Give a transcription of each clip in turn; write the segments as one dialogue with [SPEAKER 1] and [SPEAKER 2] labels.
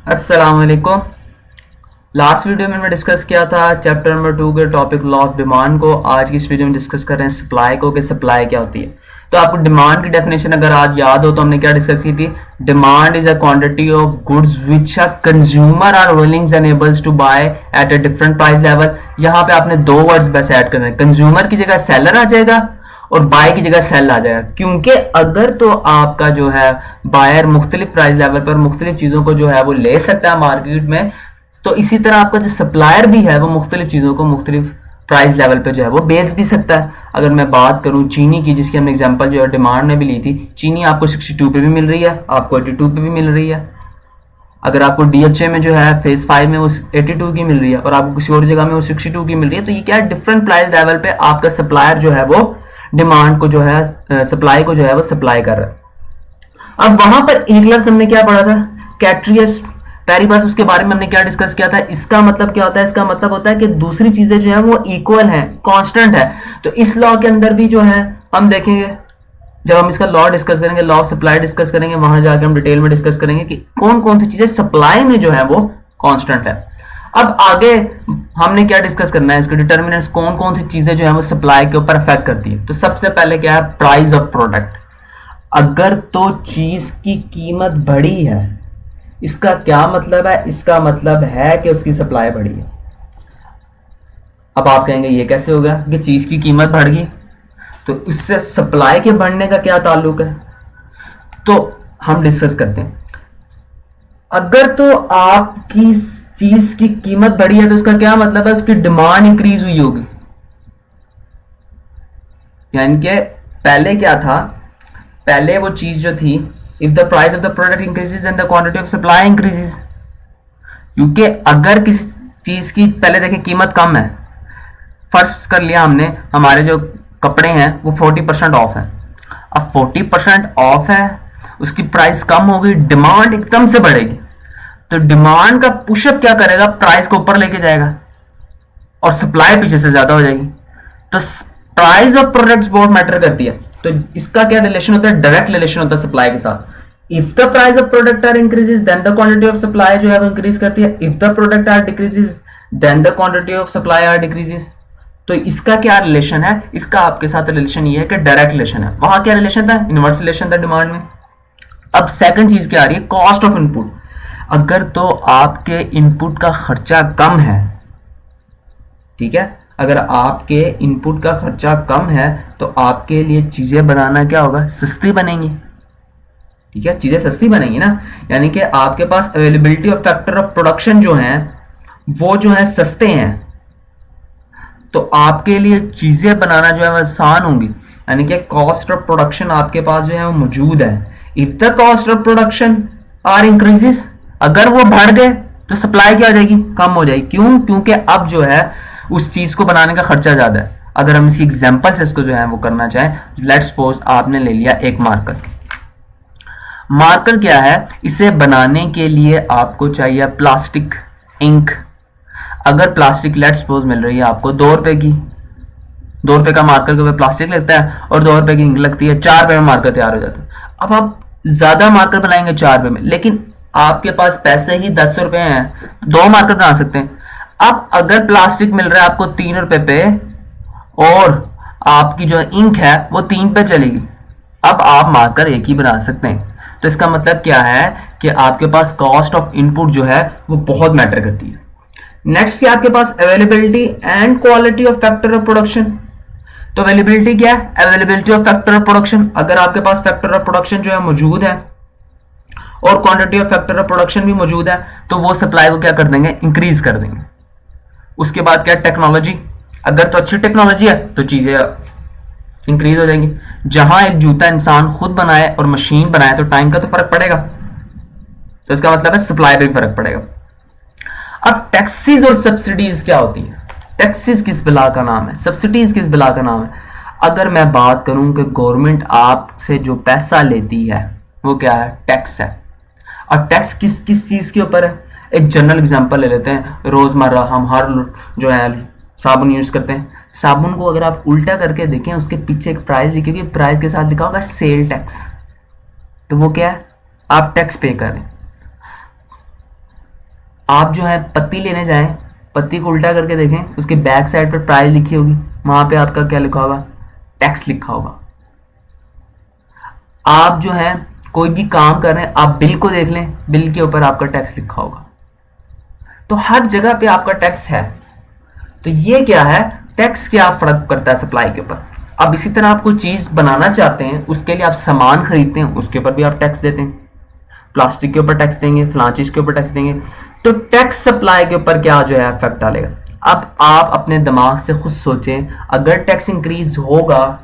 [SPEAKER 1] अस्सलाम वालेकुम। Last video में डिस्कस किया था चैप्टर नंबर 2 के टॉपिक लॉ ऑफ डिमांड को। आज की इस वीडियो में डिस्कस कर रहे हैं सप्लाई को, कि सप्लाई क्या होती है। तो आपको डिमांड की डेफिनेशन अगर आज याद हो तो हमने क्या डिस्कस की थी। Demand is a quantity of goods which a consumer are willing and ables to buy at a different price level. यहाँ पे आपने दो वर्ड्स बस ऐड करने हैं, कंज्यूमर की जगह सेलर आ जाएगा और बाय की जगह सेल आ जाएगा। क्योंकि अगर तो आपका जो है बायर मुख्तलिफ प्राइस लेवल पर मुख्तलिफ चीजों को जो है वो ले सकता है मार्केट में, तो इसी तरह आपका जो सप्लायर भी है वो मुख्तलिफ चीजों को मुख्तलिफ प्राइस लेवल पे जो है वो बेच भी सकता है। अगर मैं बात करूं चीनी की, जिसकी हमने एग्जांपल जो है डिमांड में भी ली थी, चीनी आपको 62 पे भी मिल रही है, आपको 82 पे भी मिल रही है। अगर आपको डीएचए में जो है फेज 5 में वो 82 की मिल रही है और आपको किसी और जगह में वो 62 की मिल रही है, तो ये क्या है, डिफरेंट प्राइस लेवल पे आपका सप्लायर जो है वो डिमांड को जो है सप्लाई को जो है वो सप्लाई कर रहा है। अब वहां पर एक लफ्ज हमने क्या पढ़ा था, कैट्रियस पैरिबस, उसके बारे में हमने क्या डिस्कस किया था। इसका मतलब क्या होता है, इसका मतलब होता है कि दूसरी चीजें जो है वो इक्वल है, कांस्टेंट है। तो इस लॉ के अंदर भी जो है हम देखेंगे, जब हम इसका लॉ डिस्कस करेंगे, लॉ ऑफ सप्लाई डिस्कस करेंगे, वहां जाकर हम डिटेल में डिस्कस करेंगे कि कौन कौन सी चीजें सप्लाई में जो है वो कांस्टेंट है। अब आगे हमने क्या डिस्कस करना है, इसके डिटर्मिनेंट्स, कौन कौन सी चीजें जो है वो सप्लाई के ऊपर अफेक्ट करती है। तो सबसे पहले क्या है, प्राइस ऑफ प्रोडक्ट। अगर तो चीज की कीमत बढ़ी है, इसका क्या मतलब है, इसका मतलब है कि उसकी सप्लाई बढ़ी है। अब आप कहेंगे ये कैसे होगा कि चीज की कीमत बढ़ गई, तो इससे सप्लाई के बढ़ने का क्या ताल्लुक है। तो हम डिस्कस करते हैं। अगर तो आपकी चीज की कीमत बढ़ी है तो इसका क्या मतलब है, उसकी डिमांड इंक्रीज हुई होगी। यानी कि पहले क्या था, पहले वो चीज जो थी, if the price of the product increases then the quantity of supply increases. क्योंकि अगर किसी चीज की पहले देखें कीमत कम है, फर्स्ट कर लिया हमने, हमारे जो कपड़े हैं वो 40% ऑफ है। अब 40% ऑफ है, उसकी प्राइस कम हो गई, डिमांड एकदम से बढ़ेगी, तो डिमांड का पुशअप क्या करेगा, प्राइस को ऊपर लेके जाएगा और सप्लाई पीछे से ज्यादा हो जाएगी। तो प्राइस ऑफ प्रोडक्ट्स बहुत मैटर करती है। तो इसका क्या रिलेशन होता है, डायरेक्ट रिलेशन होता है सप्लाई के साथ। If the price of product are increases then the quantity of supply जो है वो इंक्रीज करती है। If the product are decreases then the quantity of supply are decreases. तो इसका क्या रिलेशन है, इसका आपके साथ रिलेशन ये है कि डायरेक्ट रिलेशन है। वहां क्या रिलेशन था, इनवर्स रिलेशन था डिमांड में। अब सेकंड चीज क्या आ रही है, कॉस्ट ऑफ इनपुट। अगर तो आपके इनपुट का खर्चा कम है, ठीक है, अगर आपके इनपुट का खर्चा कम है तो आपके लिए चीजें बनाना क्या होगा, सस्ती बनेंगी। ठीक है, चीजें सस्ती बनेंगी ना, यानी कि आपके पास availability of factor of production जो है वो जो है सस्ते हैं, तो आपके लिए चीजें बनाना जो है वो आसान होंगी। यानी कि कॉस्ट ऑफ प्रोडक्शन आपके पास जो है वो मौजूद है। If the cost of production are increases, अगर वो बढ़ गए तो सप्लाई क्या हो जाएगी, कम हो जाएगी। क्यों, क्योंकि अब जो है उस चीज को बनाने का खर्चा ज्यादा है। अगर हम इसकी एग्जांपल से इसको जो है वो करना चाहें, लेट्स सपोज आपने ले लिया एक मार्कर। मार्कर क्या है, इसे बनाने के लिए आपको चाहिए प्लास्टिक इंक। अगर प्लास्टिक लेट्स सपोज मिल रही है आपको 2 रुपए की, 2 रुपए का मार्कर के ऊपर प्लास्टिक लगता है और 2 रुपए की इंक लगती है, 4 रुपए में मार्कर तैयार हो जाता है। अब आप ज्यादा मार्कर बनाएंगे 4 रुपए में, लेकिन आपके पास पैसे ही 10 रुपए हैं, 2 मार्कर बना सकते हैं। अब अगर प्लास्टिक मिल रहा है आपको 3 रुपए पे और आपकी जो इंक है वो 3 पे चलेगी, अब आप मार्कर एक ही बना सकते हैं। तो इसका मतलब क्या है कि आपके पास कॉस्ट ऑफ इनपुट जो है वो बहुत मैटर करती है। नेक्स्ट क्या आपके पास, availability and quality of factor of production. तो अवेलेबिलिटी क्या है, availability of factor of production. अगर आपके पास फैक्टर ऑफ प्रोडक्शन जो है मौजूद है और quantity of factor of production भी मौजूद है, तो वो सप्लाई को क्या कर देंगे, इंक्रीज कर देंगे। उसके बाद क्या, टेक्नोलॉजी। अगर तो अच्छी टेक्नोलॉजी है तो चीजें इंक्रीज हो जाएंगी। जहां एक जूता इंसान खुद बनाए और मशीन बनाए तो टाइम का तो फर्क पड़ेगा, तो इसका मतलब है सप्लाई पे भी फर्क पड़ेगा। अब टैक्सेस और सब्सिडीज क्या होती है, टैक्सेस किस बिला का नाम है, सब्सिडीज किस बिला का नाम है। अगर मैं बात करूं कि गवर्नमेंट आपसे जो पैसा लेती है वो क्या है, टैक्स है। और टैक्स किस किस चीज के ऊपर है, एक जनरल एग्जांपल ले लेते हैं। रोजमर्रा हम हर जो है साबुन यूज करते हैं, साबुन को अगर आप उल्टा करके देखें, उसके पीछे एक प्राइस लिखी होगी, प्राइस के साथ लिखा होगा सेल टैक्स। तो वो क्या है, आप टैक्स पे करें। आप जो है पत्ती लेने जाएं, पत्ती को उल्टा करके देखें, उसके बैक साइड पर प्राइस लिखी होगी, वहां पे आपका क्या लिखा होगा, टैक्स लिखा होगा। आप जो है कोई भी काम कर रहे हैं, आप बिल को देख लें, बिल के ऊपर आपका टैक्स लिखा होगा। तो हर जगह पे आपका टैक्स है। तो ये क्या है, टैक्स क्या फर्क करता है सप्लाई के ऊपर। अब इसी तरह आप कोई चीज बनाना चाहते हैं, उसके लिए आप सामान खरीदते हैं, उसके ऊपर भी आप टैक्स देते हैं, प्लास्टिक के ऊपर टैक्स देंगे, फलां चीज के ऊपर टैक्स देंगे। तो टैक्स सप्लाई के ऊपर क्या जो है इफेक्ट डालेगा। अब आप अपने दिमाग से खुद सोचें, अगर टैक्स इंक्रीज होगा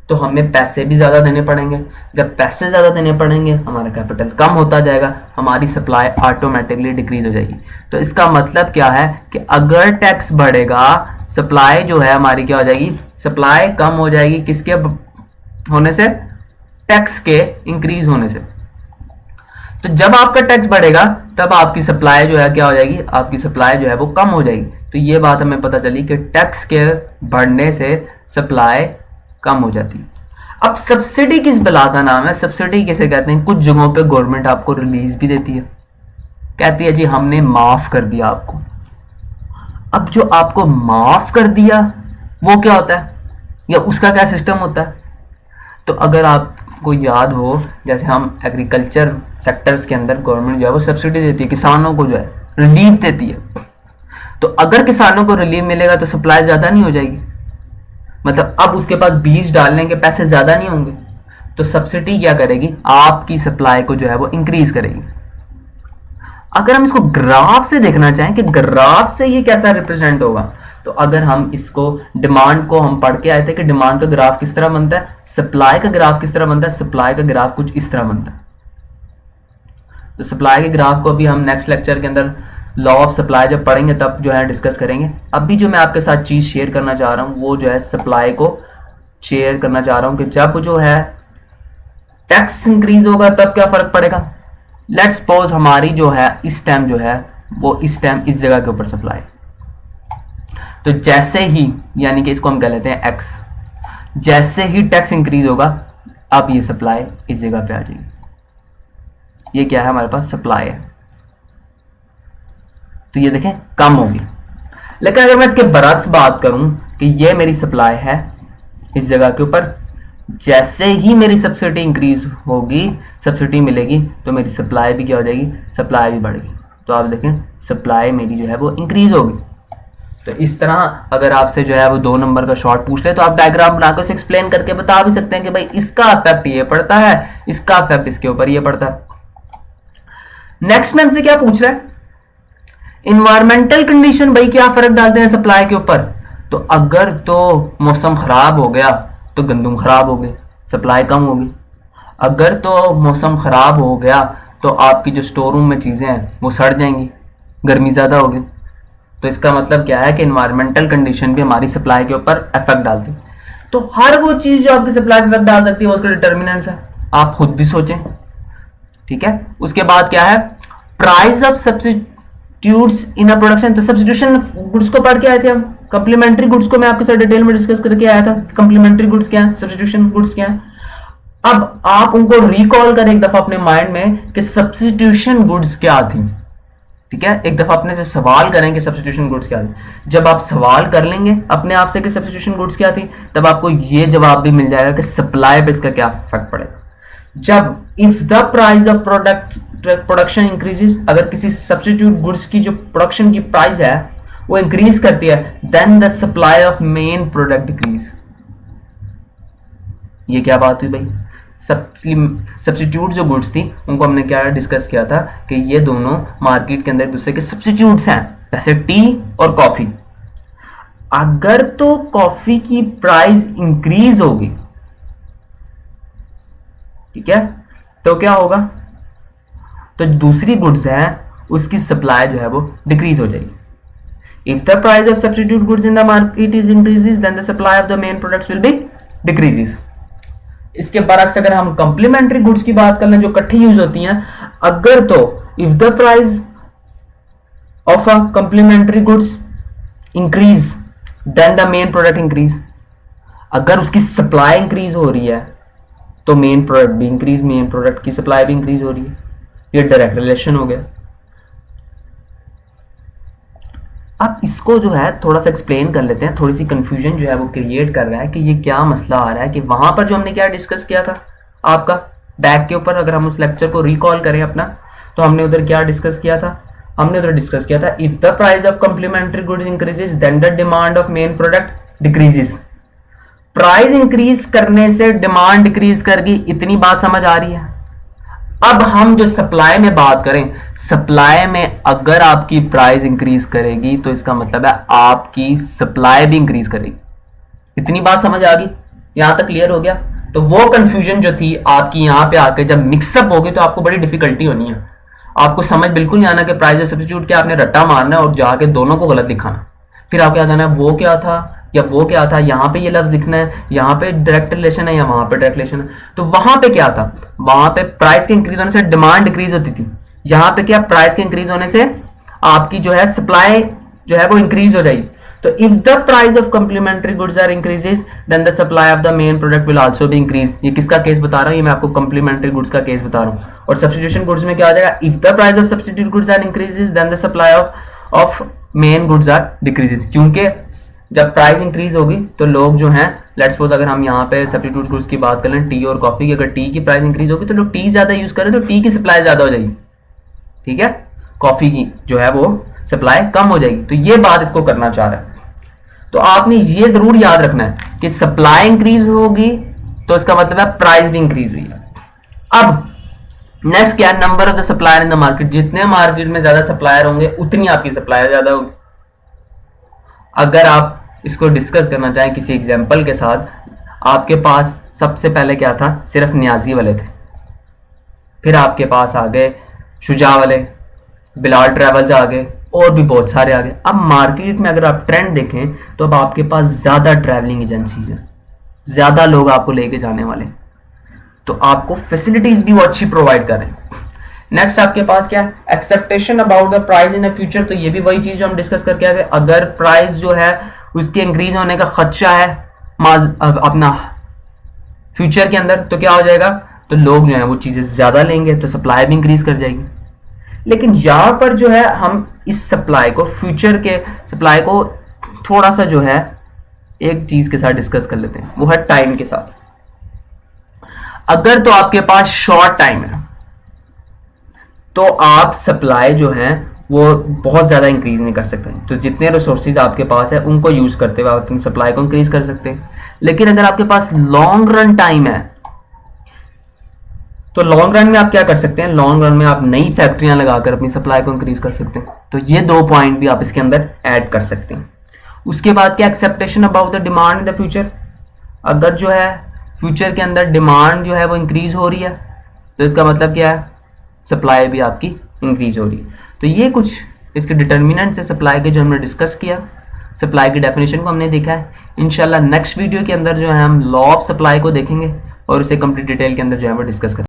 [SPEAKER 1] तो हमें पैसे भी ज्यादा देने पड़ेंगे, जब पैसे ज्यादा देने पड़ेंगे हमारा कैपिटल कम होता जाएगा, हमारी सप्लाई ऑटोमेटिकली डिक्रीज हो जाएगी। तो इसका मतलब क्या है कि अगर टैक्स बढ़ेगा, सप्लाई जो है हमारी क्या हो जाएगी, सप्लाई कम हो जाएगी। किसके होने से, टैक्स के इंक्रीज होने से। तो जब आपका टैक्स बढ़ेगा तब आपकी सप्लाई जो है क्या हो जाएगी, आपकी सप्लाई जो है वो कम हो जाएगी। तो ये बात हमें पता चली कि टैक्स के बढ़ने से सप्लाई कम हो जाती है। अब सब्सिडी किस बला का नाम है, सब्सिडी किसे कहते हैं। कुछ जगहों पे गवर्नमेंट आपको रिलीज भी देती है, कहती है जी हमने माफ कर दिया आपको। अब जो आपको माफ कर दिया वो क्या होता है, या उसका क्या सिस्टम होता है। तो अगर आपको याद हो, जैसे हम एग्रीकल्चर सेक्टर्स के अंदर गवर्नमेंट जो है वो सब्सिडी देती है, किसानों को जो है रिलीफ देती है। तो अगर किसानों को रिलीफ मिलेगा तो सप्लाई ज्यादा नहीं हो जाएगी, मतलब अब उसके पास बीज डालने के पैसे ज्यादा नहीं होंगे। तो सब्सिडी क्या करेगी, आपकी सप्लाई को जो है वो इंक्रीज करेगी। अगर हम इसको ग्राफ से देखना चाहें कि ग्राफ से ये कैसा रिप्रेजेंट होगा, तो अगर हम इसको डिमांड को हम पढ़ के आए थे कि डिमांड का ग्राफ किस तरह बनता है, सप्लाई का ग्राफ किस तरह बनता है, सप्लाई का ग्राफ कुछ इस तरह बनता है। तो सप्लाई के ग्राफ को भी हम नेक्स्ट लेक्चर के अंदर लॉ ऑफ सप्लाई जब पढ़ेंगे तब जो है डिस्कस करेंगे। अभी जो मैं आपके साथ चीज शेयर करना चाह रहा हूं वो जो है सप्लाई को शेयर करना चाह रहा हूं कि जब जो है टैक्स इंक्रीज होगा तब क्या फर्क पड़ेगा। लेट्स सपोज हमारी जो है इस टाइम जो है वो इस टाइम इस जगह के ऊपर सप्लाई, तो जैसे ही यानी कि इसको हम कह लेते हैं एक्स, जैसे ही टैक्स इंक्रीज होगा अब ये सप्लाई इस जगह पे आ जाएगी। ये क्या है, हमारे पास सप्लाई है, तो ये देखें कम होगी। लेकिन अगर मैं इसके बरक्स बात करूं कि ये मेरी सप्लाई है इस जगह के ऊपर, जैसे ही मेरी सब्सिडी इंक्रीज होगी, सब्सिडी मिलेगी, तो मेरी सप्लाई भी क्या हो जाएगी, सप्लाई भी बढ़ेगी। तो आप देखें सप्लाई मेरी जो है वो इंक्रीज होगी। तो इस तरह अगर आपसे जो है वो 2 नंबर का शॉर्ट पूछ ले तो आप डायग्राम बनाकर उसे एक्सप्लेन करके बता भी सकते हैं कि भाई इसका इफेक्ट ये पड़ता है, इसका इफेक्ट इसके ऊपर ये पड़ता है। नेक्स्ट में हमसे क्या पूछ रहा है, इन्वायरमेंटल कंडीशन भाई क्या फर्क डालते हैं सप्लाई के ऊपर। तो अगर तो मौसम खराब हो गया तो गंदम खराब हो गई, सप्लाई कम होगी। अगर तो मौसम खराब हो गया तो आपकी जो स्टोर रूम में चीजें हैं वो सड़ जाएंगी, गर्मी ज्यादा होगी। तो इसका मतलब क्या है कि इन्वायरमेंटल कंडीशन भी हमारी सप्लाई के ऊपर इफेक्ट डालती है। तो हर वो चीज जो आपकी सप्लाई पे इफेक्ट डाल सकती है उसका डिटर्मिनेंट्स है, आप खुद भी सोचें, ठीक है। उसके बाद क्या है, price of substitutes in a production. तो सब्स्टिट्यूशन गुड्स को पढ़ के आए थे हम, कम्प्लीमेंट्री गुड्स को मैं आपके साथ डिटेल में डिस्कस करके आया था। कम्प्लीमेंट्री गुड्स क्या है, सब्स्टिट्यूशन गुड्स क्या है। अब आप उनको रिकॉल करें एक दफा अपने माइंड में कि सब्स्टिट्यूशन गुड्स क्या थी, ठीक है। एक दफा अपने से सवाल करें कि सब्स्टिट्यूशन गुड्स क्या थी। जब आप सवाल कर लेंगे अपने आप से कि सब्स्टिट्यूशन गुड्स क्या थी, तब आपको यह जवाब भी मिल जाएगा कि सप्लाई पे इसका क्या इफेक्ट पड़ेगा। जब if the price of production increases, अगर किसी सब्स्टिट्यूट गुड्स की जो प्रोडक्शन की प्राइस है वो इंक्रीज करती है, then the supply of main product decrease. ये क्या बात हुई भाई, सब्स्टिट्यूट जो गुड्स थी उनको हमने क्या डिस्कस किया था कि ये दोनों मार्केट के अंदर एक दूसरे के सब्स्टिट्यूट्स हैं, जैसे टी और कॉफी। अगर तो कॉफी की प्राइस इंक्रीज होगी, ठीक है, तो क्या होगा, तो दूसरी गुड्स है उसकी सप्लाई जो है वो डिक्रीज हो जाएगी। If the price of substitute goods in the market is increases then the supply of the main products will be decreases. इसके बरक्स अगर हम कंप्लीमेंट्री गुड्स की बात कर लें जो इकट्ठी यूज होती हैं, अगर तो if the price of a complementary goods increase then the main product increase. अगर उसकी सप्लाई इंक्रीज हो रही है तो मेन प्रोडक्ट भी इंक्रीज, मेन प्रोडक्ट की सप्लाई भी इंक्रीज हो रही है। ये डायरेक्ट रिलेशन हो गया। अब इसको जो है थोड़ा सा एक्सप्लेन कर लेते हैं, थोड़ी सी कंफ्यूजन जो है वो क्रिएट कर रहा है कि ये क्या मसला आ रहा है कि वहां पर जो हमने क्या डिस्कस किया था आपका बैक के ऊपर, अगर हम उस लेक्चर को रिकॉल करें अपना, तो हमने उधर क्या डिस्कस किया था, हमने उधर डिस्कस किया था if the price of complementary goods increases then the demand of main product decreases. Price increase करने से डिमांड डिक्रीज करगी, इतनी बात समझ आ रही है। अब हम जो सप्लाई में बात करें, सप्लाई में अगर आपकी प्राइस इंक्रीज करेगी तो इसका मतलब है आपकी सप्लाई भी इंक्रीज करेगी। इतनी बात समझ आ गई, यहां तक क्लियर हो गया। तो वो कंफ्यूजन जो थी आपकी यहां पे आके जब मिक्सअप होगी तो आपको बड़ी डिफिकल्टी होनी है, आपको समझ बिल्कुल नहीं आना कि प्राइस सब्स्टिट्यूट के आपने रट्टा मारना है और जाके दोनों को गलत लिखाना, फिर आपको याद आना है वो क्या था या वो क्या था, यहाँ पे ये लफ्ज लिखना है, यहाँ पे डायरेक्ट रिलेशन है या वहां पे डायरेक्ट रिलेशन है। तो वहां पे क्या था, वहां पे प्राइस के इंक्रीज होने से डिमांड डिक्रीज होती थी, यहाँ पे क्या प्राइस के इंक्रीज होने से आपकी जो है सप्लाई जो है वो इंक्रीज हो जाएगी। तो if the price of complementary goods are increases then the supply of the main product will also be increase. ये किसका केस बता रहा हूं, ये मैं आपको कॉम्प्लीमेंट्री गुड्स का केस बता रहा हूं। और सब्स्टिट्यूशन गुड्स में क्या आ जाएगा, if the price of substitute goods are increases then the supply of main goods are decreases. क्योंकि जब प्राइस इंक्रीज होगी तो लोग जो हैं, लेट्स सपोज अगर हम यहाँ पे सब्स्टिट्यूट गुड्स की बात करें, टी और कॉफी की, अगर टी की प्राइस इंक्रीज होगी तो लोग टी ज्यादा यूज करें तो टी की सप्लाई ज्यादा हो जाएगी, ठीक है, कॉफी की जो है वो सप्लाई कम हो जाएगी। तो ये बात इसको करना चाह रहा है। तो आपने ये जरूर याद रखना है कि सप्लाई इंक्रीज होगी तो इसका मतलब है प्राइस भी इंक्रीज हुई है। अब नेक्स्ट क्या, number of the supplier in the market. जितने मार्केट में ज्यादा सप्लायर होंगे उतनी आपकी सप्लाई ज्यादा होगी। अगर आप इसको डिस्कस करना चाहें किसी एग्जाम्पल के साथ, आपके पास सबसे पहले क्या था, सिर्फ न्याजी वाले थे, फिर आपके पास आ गए शुजा वाले, बिलाल ट्रेवल्स आ गए, और भी बहुत सारे आ गए। अब मार्केट में अगर आप ट्रेंड देखें तो अब आपके पास ज्यादा ट्रैवलिंग एजेंसीज हैं, ज्यादा लोग आपको लेके जाने वाले, तो आपको फैसिलिटीज भी वो अच्छी प्रोवाइड कर रहे हैं। नेक्स्ट आपके पास क्या है, acceptation about the price in the future. तो ये भी वही चीज जो हम डिस्कस करके आ गए, अगर प्राइस जो है उसके इंक्रीज होने का खदशा है अपना फ्यूचर के अंदर, तो क्या हो जाएगा, तो लोग जो है वो चीजें ज्यादा लेंगे, तो सप्लाई भी इंक्रीज कर जाएगी। लेकिन यहां पर जो है हम इस सप्लाई को, फ्यूचर के सप्लाई को थोड़ा सा जो है एक चीज के साथ डिस्कस कर लेते हैं, वो है टाइम के साथ। अगर तो आपके पास शॉर्ट टाइम है तो आप सप्लाई जो है वो बहुत ज्यादा इंक्रीज नहीं कर सकते, तो जितने रिसोर्सेज आपके पास है उनको यूज करते हुए आप अपनी सप्लाई को इंक्रीज कर सकते हैं। लेकिन अगर आपके पास लॉन्ग रन टाइम है तो लॉन्ग रन में आप क्या कर सकते हैं, लॉन्ग रन में आप नई फैक्ट्रियां लगाकर अपनी सप्लाई को इंक्रीज कर सकते हैं। तो ये दो पॉइंट भी आप इसके अंदर ऐड कर सकते हैं। उसके बाद क्या, acceptation about the demand in the future. अगर जो है फ्यूचर के अंदर डिमांड जो है वो इंक्रीज हो रही है तो इसका मतलब क्या है, सप्लाई भी आपकी इंक्रीज हो रही है। तो ये कुछ इसके डिटर्मिनेंट है सप्लाई के जो हमने डिस्कस किया, सप्लाई की डेफिनेशन को हमने देखा है। इंशाल्लाह नेक्स्ट वीडियो के अंदर जो है हम लॉ ऑफ सप्लाई को देखेंगे और उसे कंप्लीट डिटेल के अंदर जो है वो डिस्कस करेंगे।